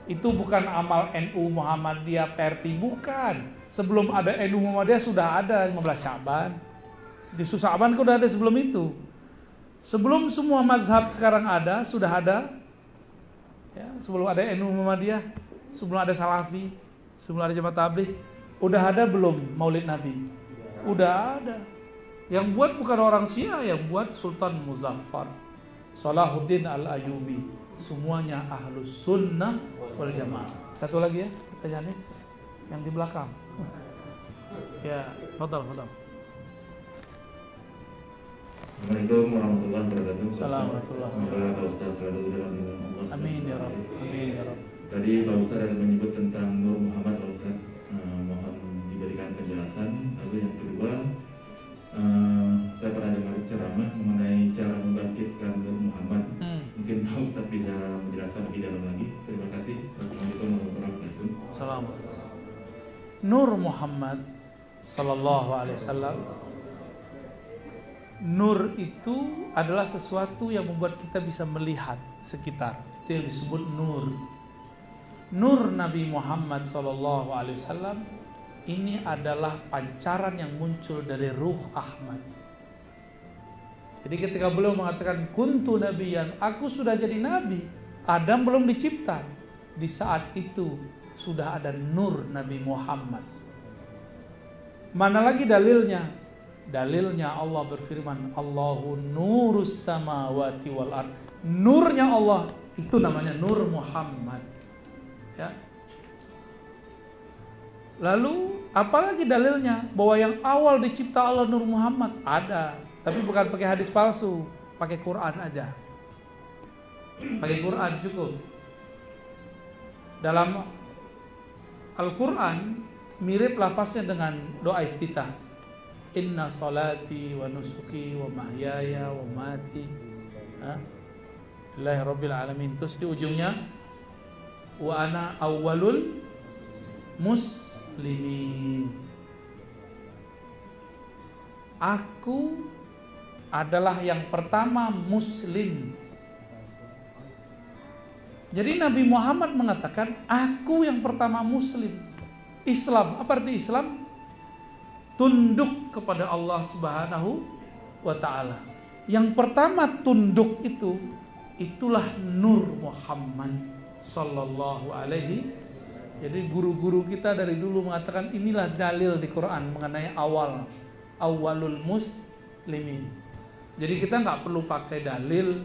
Itu bukan amal NU Muhammadiyah PRT, bukan. Sebelum ada NU Muhammadiyah sudah ada 15 Sya'ban. Di Sya'ban sudah ada sebelum itu. Sebelum semua mazhab sekarang ada, sudah ada. Ya, sebelum ada NU Muhammadiyah, sebelum ada Salafi, sebelum ada Jamaah Tabligh, udah ada belum Maulid Nabi? Udah ada. Yang buat bukan orang Syiah, yang buat Sultan Muzaffar, Salahuddin Al-Ayyubi. Semuanya Ahlus Sunnah wal Jamaah. Satu lagi ya, pertanyaannya yang di belakang. Ya, fadal. Assalamualaikum warahmatullahi wabarakatuh. Assalamualaikum. Semoga Pak Ustaz selalu dalam lindungan Allah. Amin ya Rabb. Amin ya Rabb. Tadi Pak Ustaz ada menyebut tentang Nur Muhammad, Pak Ustaz. Mohon diberikan penjelasan. Lalu yang kedua, saya pernah dengar ceramah mengenai cara membangkitkan Nur Muhammad. Mungkin Pak Ustadz bisa menjelaskan lebih dalam lagi. Terima kasih. Wassalamualaikum warahmatullahi wabarakatuh. Assalamualaikum. Nur Muhammad sallallahu alaihi wasallam. Nur itu adalah sesuatu yang membuat kita bisa melihat sekitar. Itu yang disebut nur. Nur Nabi Muhammad sallallahu alaihi wasallam ini adalah pancaran yang muncul dari ruh Ahmad. Jadi ketika beliau mengatakan kuntu nabiyan, aku sudah jadi nabi. Adam belum dicipta. Di saat itu sudah ada nur Nabi Muhammad. Mana lagi dalilnya? Dalilnya Allah berfirman, Allahu nurus samawati wal ard. Nurnya Allah itu namanya Nur Muhammad. Ya. Lalu apalagi dalilnya bahwa yang awal dicipta Allah Nur Muhammad? Ada. Tapi bukan pakai hadis palsu, pakai Quran aja. Pakai Quran cukup. Dalam Al-Quran mirip lafaznya dengan doa iftitah. Inna salati wa nusuki wa mahyaya wa mati lillahi rabbil alamin. Terus di ujungnya wa ana awwalul muslimin. Aku adalah yang pertama muslim. Jadi Nabi Muhammad mengatakan, aku yang pertama muslim. Islam, apa arti Islam? Tunduk kepada Allah Subhanahu wa ta'ala. Yang pertama tunduk itu, itulah Nur Muhammad sallallahu alaihi. Jadi guru-guru kita dari dulu mengatakan inilah dalil di Quran mengenai awalul muslimin. Jadi kita nggak perlu pakai dalil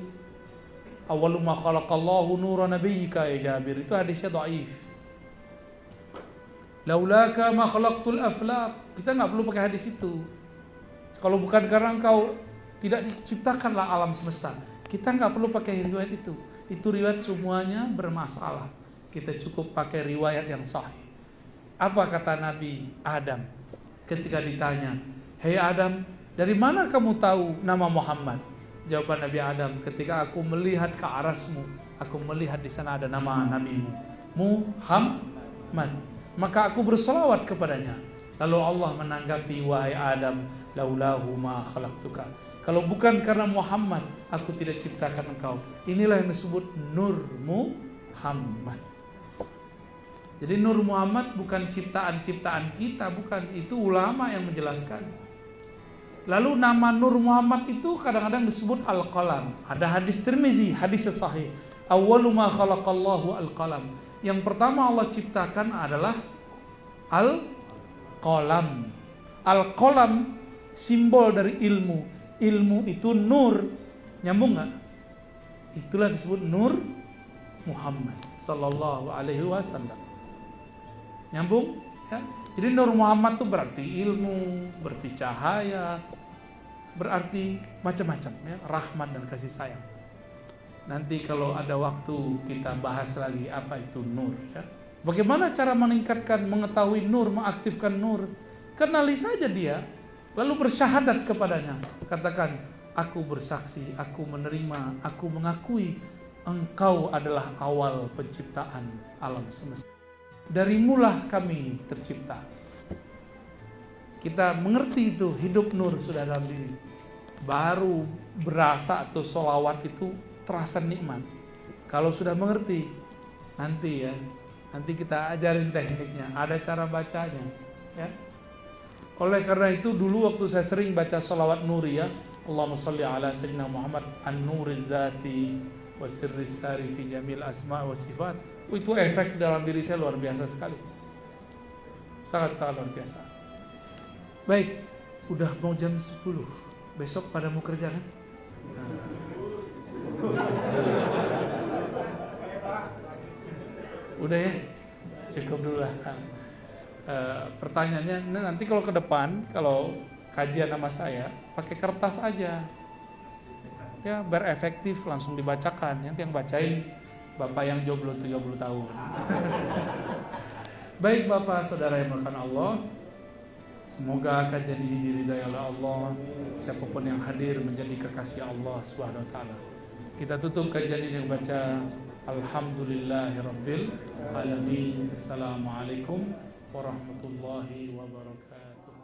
awwalu ma khalaqallahu nura nabiyyika ya Jabir, itu hadisnya dhaif. Laulaka ma khalaqtul aflaq, kita nggak perlu pakai hadis itu. Kalau bukan karena engkau tidak diciptakanlah alam semesta, kita nggak perlu pakai riwayat itu. Itu riwayat semuanya bermasalah. Kita cukup pakai riwayat yang sahih. Apa kata Nabi Adam ketika ditanya, "Hei Adam, dari mana kamu tahu nama Muhammad?" Jawaban Nabi Adam, ketika aku melihat ke arasmu, aku melihat di sana ada nama nabimu, Muhammad. Maka aku berselawat kepadanya. Lalu Allah menanggapi, wahai Adam, laulahu ma khalaqtuka. Kalau bukan karena Muhammad, aku tidak ciptakan engkau. Inilah yang disebut Nur Muhammad. Jadi Nur Muhammad bukan ciptaan-ciptaan kita, bukan. Itu ulama yang menjelaskan. Lalu nama Nur Muhammad itu kadang-kadang disebut Al-Qalam. Ada hadis Tirmizi, hadis sahih. Awwalu ma khalaqallahu al-qalam. Yang pertama Allah ciptakan adalah Al-Qalam. Al-Qalam simbol dari ilmu. Ilmu itu nur. Nyambung nggak? Itulah disebut Nur Muhammad sallallahu alaihi wasallam. Nyambung? Ya? Jadi Nur Muhammad itu berarti ilmu, berarti cahaya, berarti macam-macam, ya, rahmat dan kasih sayang. Nanti kalau ada waktu kita bahas lagi apa itu nur. Ya. Bagaimana cara meningkatkan, mengetahui nur, mengaktifkan nur? Kenali saja dia, lalu bersyahadat kepadanya. Katakan, aku bersaksi, aku menerima, aku mengakui engkau adalah awal penciptaan alam semesta. Darimulah kami tercipta. Kita mengerti itu, hidup nur sudah dalam diri. Baru berasa atau sholawat itu terasa nikmat. Kalau sudah mengerti, nanti kita ajarin tekniknya, ada cara bacanya. Ya. Oleh karena itu dulu waktu saya sering baca sholawat nuriyah, Allahumma sholli ala sayyidina Muhammad an-nuriz zati wa sirris sari fi jamil asma wa sifat. Itu efek dalam diri saya luar biasa sekali. Sangat-sangat luar biasa. Baik, udah mau jam 10. Besok pada mau kerja kan? Udah ya? Cukup dulu lah. Pertanyaannya, nanti kalau ke depan, kalau kajian sama saya, pakai kertas aja. Ya, biar efektif, langsung dibacakan. Nanti yang bacain Bapak yang jomblo 30 tahun. Baik Bapak, saudara yang dimuliakan Allah, semoga kajian ini diridai oleh Allah. Siapapun yang hadir menjadi kekasih Allah Subhanahu wa taala. Kita tutup kajian ini dengan baca Alhamdulillahirabbil alamin. Assalamualaikum warahmatullahi wabarakatuh.